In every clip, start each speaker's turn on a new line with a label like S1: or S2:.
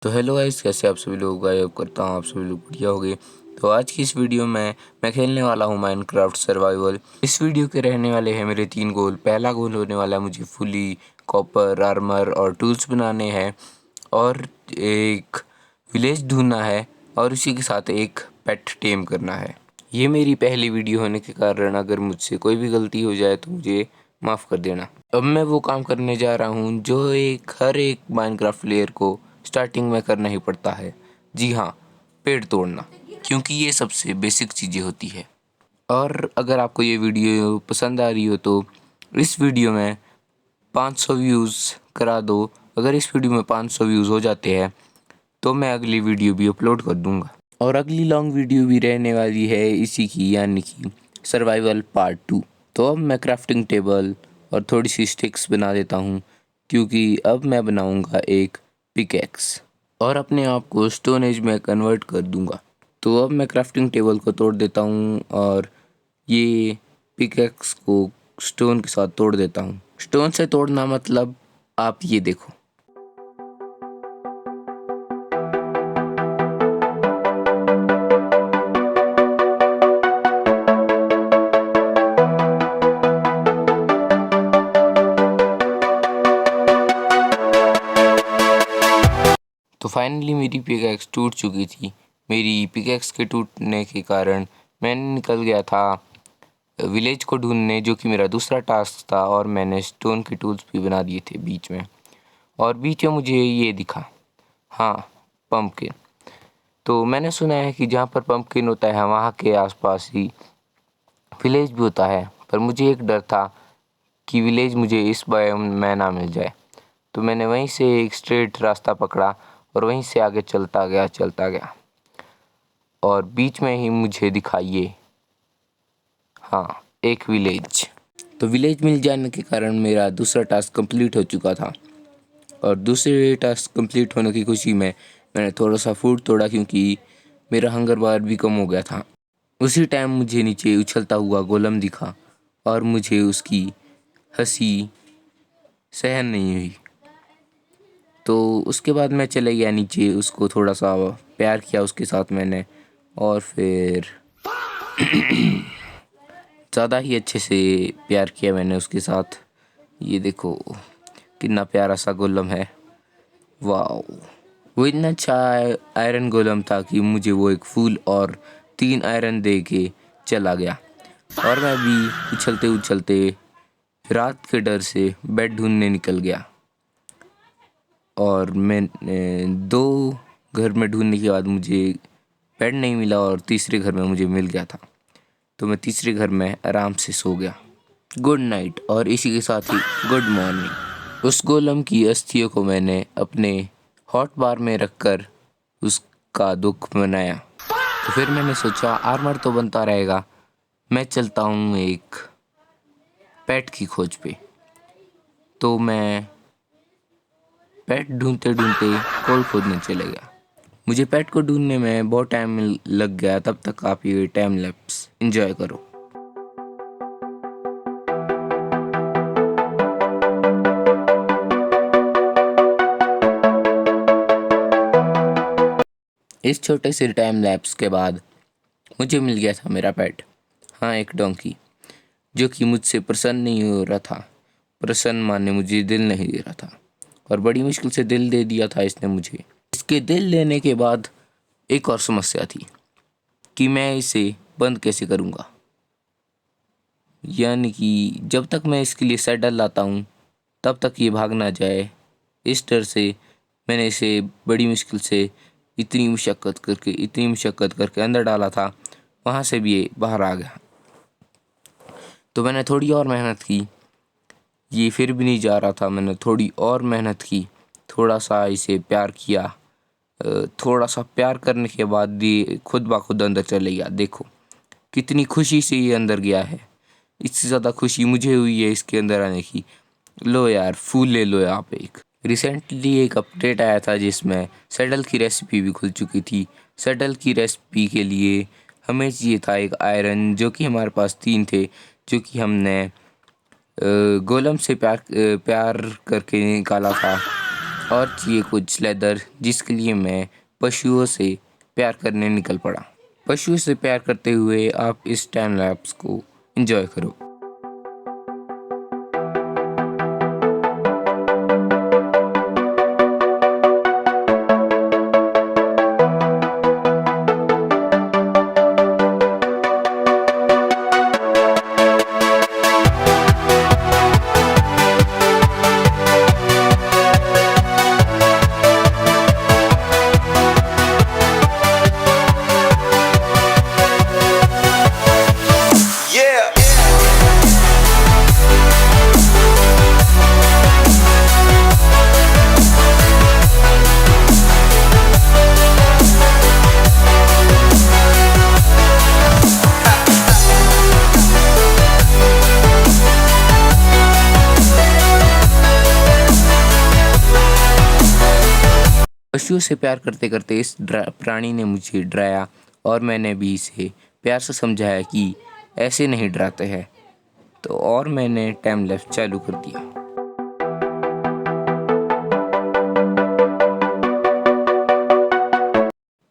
S1: तो hello guys, कैसे आप सभी लोग। आई होप करता हूँ आप सभी लोग बढ़िया होंगे। तो आज की इस वीडियो में मैं खेलने वाला हूँ माइनक्राफ्ट सर्वाइवल। इस वीडियो के रहने वाले हैं मेरे 3 गोल। पहला गोल होने वाला है मुझे फुली कॉपर आर्मर और टूल्स बनाने हैं और एक विलेज ढूंढना है और उसी के साथ एक पेट टेम करना है। ये मेरी पहली वीडियो होने के कारण अगर मुझसे कोई भी गलती हो जाए तो मुझे माफ़ कर देना। अब मैं वो काम करने जा रहा हूँ जो हर एक माइनक्राफ्ट प्लेयर को स्टार्टिंग में करना ही पड़ता है। जी हाँ, पेड़ तोड़ना, क्योंकि ये सबसे बेसिक चीज़ें होती है। और अगर आपको ये वीडियो पसंद आ रही हो तो इस वीडियो में 500 व्यूज़ करा दो। अगर इस वीडियो में 500 व्यूज़ हो जाते हैं तो मैं अगली वीडियो भी अपलोड कर दूंगा। और अगली लॉन्ग वीडियो भी रहने वाली है इसी की, यानी कि सर्वाइवल पार्ट 2। तो अब मैं क्राफ्टिंग टेबल और थोड़ी सी स्टिक्स बना देता हूँ, क्योंकि अब मैं बनाऊँगा एक पिकैक्स और अपने आप को स्टोन एज में कन्वर्ट कर दूँगा। तो अब मैं क्राफ्टिंग टेबल को तोड़ देता हूँ और ये पिकैक्स को स्टोन के साथ तोड़ देता हूँ। स्टोन से तोड़ना मतलब आप ये देखो। तो फाइनली मेरी पिकैक्स टूट चुकी थी। मेरी पिकैक्स के टूटने के कारण मैं निकल गया था विलेज को ढूंढने, जो कि मेरा दूसरा टास्क था। और मैंने स्टोन के टूल्स भी बना दिए थे बीच में। और बीच में मुझे ये दिखा, हाँ, पंपकिन। तो मैंने सुना है कि जहाँ पर पंपकिन होता है वहाँ के आसपास ही विलेज भी होता है, पर मुझे एक डर था कि विलेज मुझे इस बायोम में ना मिल जाए। तो मैंने वहीं से एक स्ट्रेट रास्ता पकड़ा और वहीं से आगे चलता गया और बीच में ही मुझे दिखा ये, हाँ, एक विलेज। तो विलेज मिल जाने के कारण मेरा दूसरा टास्क कंप्लीट हो चुका था। और दूसरे टास्क कंप्लीट होने की खुशी में मैंने थोड़ा सा फूड तोड़ा, क्योंकि मेरा हंगर बार भी कम हो गया था। उसी टाइम मुझे नीचे उछलता हुआ गोलम दिखा और मुझे उसकी हंसी सहन नहीं हुई। तो उसके बाद मैं चले गया नीचे, उसको थोड़ा सा प्यार किया उसके साथ मैंने, और फिर ज़्यादा ही अच्छे से प्यार किया मैंने उसके साथ। ये देखो कितना प्यारा सा गोलम है, वाओ। वो इतना अच्छा आयरन गोलम था कि मुझे वो एक फूल और 3 आयरन दे के चला गया। और मैं भी उछलते उछलते रात के डर से बेड ढूंढने निकल गया। और मैंने 2 घर में ढूंढने के बाद मुझे बेड नहीं मिला और तीसरे घर में मुझे मिल गया था। तो मैं तीसरे घर में आराम से सो गया। गुड नाइट, और इसी के साथ ही गुड मॉर्निंग। उस गोलम की अस्थियों को मैंने अपने हॉट बार में रखकर उसका दुख मनाया। तो फिर मैंने सोचा आर्मर तो बनता रहेगा, मैं चलता हूँ एक पेट की खोज पे। तो मैं पेट ढूंढते ढूंढते कोल खोदने चले गया। मुझे पेट को ढूंढने में बहुत टाइम लग गया। तब तक आप ये टाइम लैप्स एंजॉय करो। इस छोटे से टाइम लैप्स के बाद मुझे मिल गया था मेरा पेट, हाँ, एक डोंकी, जो कि मुझसे प्रसन्न नहीं हो रहा था। प्रसन्न माने मुझे दिल नहीं दे रहा था, और बड़ी मुश्किल से दिल दे दिया था इसने मुझे। इसके दिल लेने के बाद एक और समस्या थी कि मैं इसे बंद कैसे करूँगा। यानी कि जब तक मैं इसके लिए सैडल लाता हूँ तब तक ये भाग ना जाए, इस डर से मैंने इसे बड़ी मुश्किल से इतनी मशक्क़त करके अंदर डाला था। वहाँ से भी ये बाहर आ गया। तो मैंने थोड़ी और मेहनत की, ये फिर भी नहीं जा रहा था। मैंने थोड़ी और मेहनत की, थोड़ा सा इसे प्यार किया। थोड़ा सा प्यार करने के बाद ये खुद ब खुद अंदर चले गया। देखो कितनी खुशी से ये अंदर गया है। इससे ज़्यादा खुशी मुझे हुई है इसके अंदर आने की। लो यार, फूल ले लो आप एक। रिसेंटली एक अपडेट आया था जिसमें सैडल की रेसिपी भी खुल चुकी थी। सैडल की रेसिपी के लिए हमें चाहिए था एक आयरन, जो कि हमारे पास 3 थे, जो कि हमने गोलम से प्यार करके निकाला था। और चाहिए कुछ लेदर, जिसके लिए मैं पशुओं से प्यार करने निकल पड़ा। पशुओं से प्यार करते हुए आप इस टाइम लैप्स को एंजॉय करो। पशुओं से प्यार करते करते इस प्राणी ने मुझे डराया और मैंने भी इसे प्यार से समझाया कि ऐसे नहीं डराते हैं। तो और मैंने टाइम लैप्स चालू कर दिया।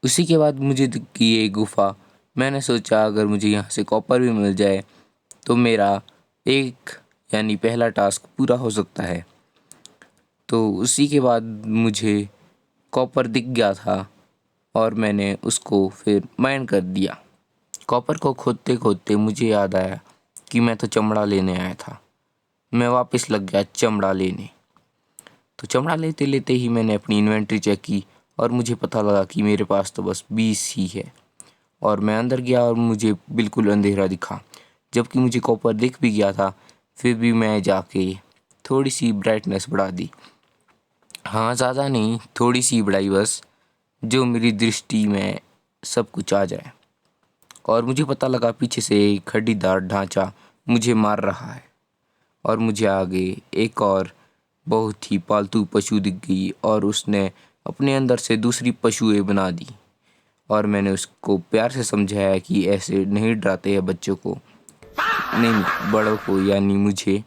S1: उसी के बाद मुझे दिखी ये गुफा। मैंने सोचा अगर मुझे यहाँ से कॉपर भी मिल जाए तो मेरा एक यानी पहला टास्क पूरा हो सकता है। तो उसी के बाद मुझे कॉपर दिख गया था और मैंने उसको फिर माइन कर दिया। कॉपर को खोदते खोदते मुझे याद आया कि मैं तो चमड़ा लेने आया था। मैं वापस लग गया चमड़ा लेने। तो चमड़ा लेते लेते ही मैंने अपनी इन्वेंट्री चेक की और मुझे पता लगा कि मेरे पास तो बस 20 ही है। और मैं अंदर गया और मुझे बिल्कुल अंधेरा दिखा, जबकि मुझे कॉपर दिख भी गया था। फिर भी मैं जाके थोड़ी सी ब्राइटनेस बढ़ा दी। हाँ, ज़्यादा नहीं, थोड़ी सी बढ़ाई बस, जो मेरी दृष्टि में सब कुछ आ जाए। और मुझे पता लगा पीछे से एक हड्डीदार ढांचा मुझे मार रहा है। और मुझे आगे एक और बहुत ही पालतू पशु दिख गई और उसने अपने अंदर से दूसरी पशुएं बना दी। और मैंने उसको प्यार से समझाया कि ऐसे नहीं डराते हैं बच्चों को, नहीं बड़ों को यानी मुझे।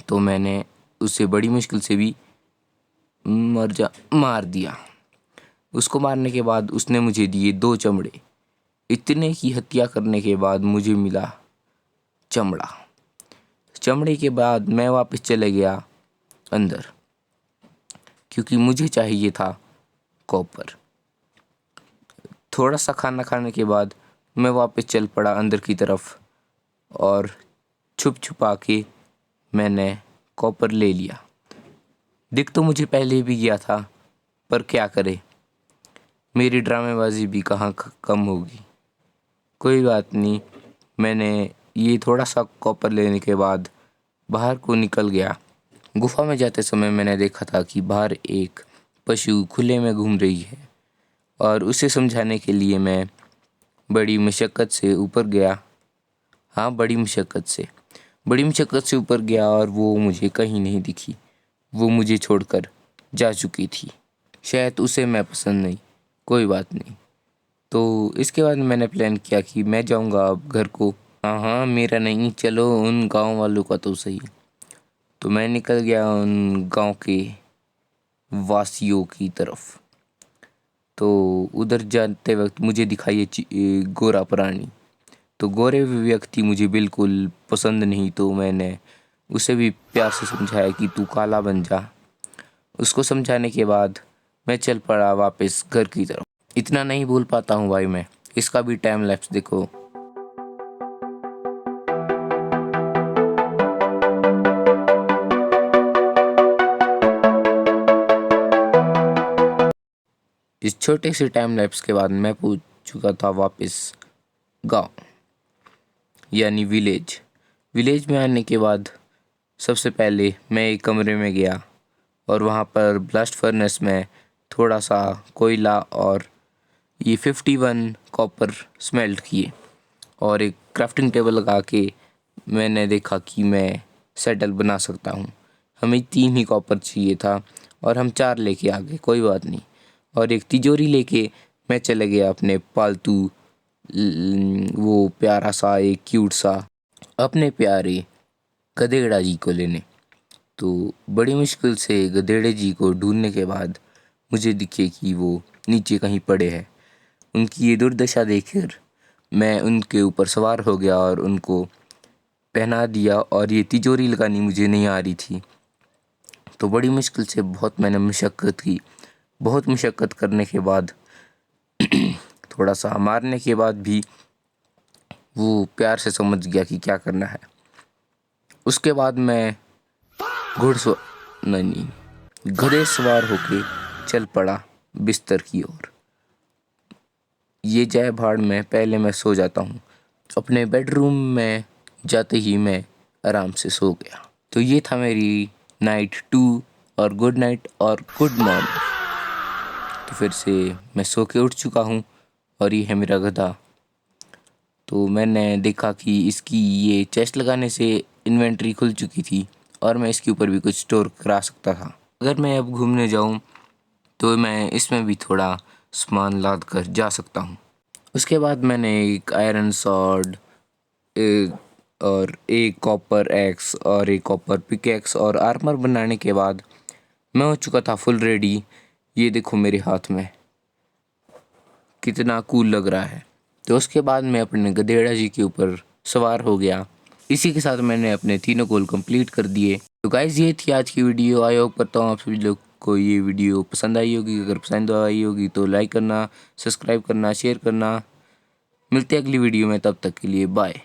S1: तो मैंने उसे बड़ी मुश्किल से भी मार दिया। उसको मारने के बाद उसने मुझे दिए 2 चमड़े। इतने की हत्या करने के बाद मुझे मिला चमड़ा। चमड़े के बाद मैं वापस चले गया अंदर, क्योंकि मुझे चाहिए था कॉपर। थोड़ा सा खाना खाने के बाद मैं वापस चल पड़ा अंदर की तरफ और छुप छुपा के मैंने कॉपर ले लिया। दिख तो मुझे पहले भी गया था, पर क्या करे, मेरी ड्रामेबाजी भी कहाँ कम होगी। कोई बात नहीं, मैंने ये थोड़ा सा कॉपर लेने के बाद बाहर को निकल गया। गुफा में जाते समय मैंने देखा था कि बाहर एक पशु खुले में घूम रही है और उसे समझाने के लिए मैं बड़ी मशक्क़त से ऊपर गया। हाँ, बड़ी मशक्क़त से ऊपर गया और वो मुझे कहीं नहीं दिखी। वो मुझे छोड़कर जा चुकी थी। शायद उसे मैं पसंद नहीं, कोई बात नहीं। तो इसके बाद मैंने प्लान किया कि मैं जाऊंगा अब घर को। हाँ हाँ, मेरा नहीं, चलो उन गांव वालों का तो सही। तो मैं निकल गया उन गांव के वासियों की तरफ। तो उधर जाते वक्त मुझे दिखाई गोरा प्राणी। तो गोरे व्यक्ति मुझे बिल्कुल पसंद नहीं, तो मैंने उसे भी प्यार से समझाया कि तू काला बन जा। उसको समझाने के बाद मैं चल पड़ा वापस घर की तरफ। इतना नहीं भूल पाता हूँ भाई मैं, इसका भी टाइम लैप्स देखो। इस छोटे से टाइम लैप्स के बाद मैं पहुंच चुका था वापस गांव यानी विलेज में आने के बाद सबसे पहले मैं एक कमरे में गया और वहाँ पर ब्लास्ट फर्नेस में थोड़ा सा कोयला और ये 51 कॉपर स्मेल्ट किए और एक क्राफ्टिंग टेबल लगा के मैंने देखा कि मैं सेटल बना सकता हूँ। हमें 3 ही कॉपर चाहिए था और हम 4 लेके आ गए, कोई बात नहीं। और एक तिजोरी लेके मैं चले गया अपने पालतू वो प्यारा सा एक क्यूट सा अपने प्यारे गधेड़ा जी को लेने। तो बड़ी मुश्किल से गधेड़े जी को ढूंढने के बाद मुझे दिखे कि वो नीचे कहीं पड़े हैं। उनकी ये दुर्दशा देखकर मैं उनके ऊपर सवार हो गया और उनको पहना दिया, और ये तिजोरी लगानी मुझे नहीं आ रही थी। तो बड़ी मुश्किल से बहुत मैंने मशक्क़त की। बहुत मशक्क़त करने के बाद थोड़ा सा मारने के बाद भी वो प्यार से समझ गया कि क्या करना है। उसके बाद मैं नहीं, गधे सवार होके चल पड़ा बिस्तर की ओर। ये जय भाड़ में, पहले मैं सो जाता हूँ। अपने बेडरूम में जाते ही मैं आराम से सो गया। तो ये था मेरी नाइट 2 और गुड नाइट और गुड मॉर्निंग। तो फिर से मैं सो के उठ चुका हूँ और ये है मेरा गधा। तो मैंने देखा कि इसकी ये चेस्ट लगाने से इन्वेंट्री खुल चुकी थी और मैं इसके ऊपर भी कुछ स्टोर करा सकता था। अगर मैं अब घूमने जाऊँ तो मैं इसमें भी थोड़ा सामान लाद कर जा सकता हूँ। उसके बाद मैंने एक आयरन सॉर्ड और एक कॉपर एक्स और एक कॉपर पिकेक्स और आर्मर बनाने के बाद मैं हो चुका था फुल रेडी। ये देखो मेरे हाथ में कितना कूल लग रहा है। तो उसके बाद मैं अपने गधेड़ा जी के ऊपर सवार हो गया। इसी के साथ मैंने अपने तीनों गोल कंप्लीट कर दिए। तो गाइज ये थी आज की वीडियो। आई होप करता हूँ आप सभी लोग को ये वीडियो पसंद आई होगी। अगर पसंद आई होगी तो लाइक करना, सब्सक्राइब करना, शेयर करना। मिलते हैं अगली वीडियो में, तब तक के लिए बाय।